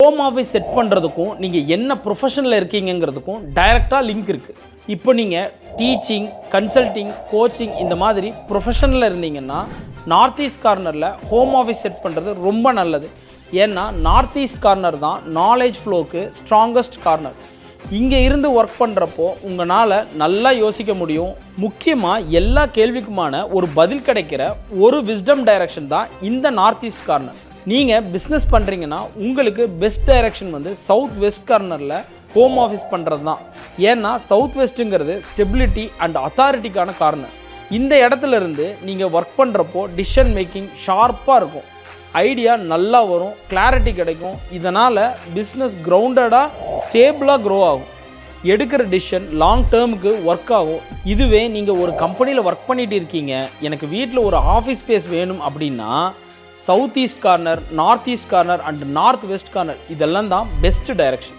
Home office set பண்ணுறதுக்கும் நீங்கள் என்ன ப்ரொஃபஷனில் இருக்கீங்கிறதுக்கும் டைரெக்டாக லிங்க் இருக்குது. இப்போ நீங்கள் டீச்சிங், கன்சல்டிங், கோச்சிங் இந்த மாதிரி ப்ரொஃபஷனில் இருந்தீங்கன்னா நார்த் ஈஸ்ட் கார்னரில் ஹோம் ஆஃபீஸ் செட் பண்ணுறது ரொம்ப நல்லது. ஏன்னா நார்த் ஈஸ்ட் கார்னர் தான் நாலேஜ் ஃப்ளோக்கு ஸ்ட்ராங்கஸ்ட் கார்னர். இங்கே இருந்து ஒர்க் பண்ணுறப்போ உங்களால் நல்லா யோசிக்க முடியும். முக்கியமாக எல்லா கேள்விக்குமான ஒரு பதில் கிடைக்கிற ஒரு விஸ்டம் டைரக்ஷன் தான் இந்த நார்த் ஈஸ்ட் கார்னர். நீங்கள் பிஸ்னஸ் பண்ணுறீங்கன்னா உங்களுக்கு பெஸ்ட் டைரக்ஷன் வந்து சவுத் வெஸ்ட் கார்னரில் ஹோம் ஆஃபீஸ் பண்ணுறது தான். ஏன்னா சவுத் வெஸ்ட்டுங்கிறது ஸ்டெபிலிட்டி அண்ட் அத்தாரிட்டிக்கான கார்னர். இந்த இடத்துல இருந்து நீங்கள் ஒர்க் பண்ணுறப்போ டிசிஷன் மேக்கிங் ஷார்ப்பாக இருக்கும், ஐடியா நல்லா வரும், கிளாரிட்டி கிடைக்கும். இதனால் பிஸ்னஸ் கிரவுண்டடாக ஸ்டேபிளாக க்ரோ ஆகும், எடுக்கிற டிசிஷன் லாங் டேர்முக்கு ஒர்க் ஆகும். இதுவே நீங்கள் ஒரு கம்பெனியில் ஒர்க் பண்ணிகிட்டு இருக்கீங்க, எனக்கு வீட்டில் ஒரு ஆஃபீஸ் ஸ்பேஸ் வேணும் அப்படின்னா south east corner, north east corner and north west corner இதெல்லாம் தான் பெஸ்ட் டைரக்ஷன்.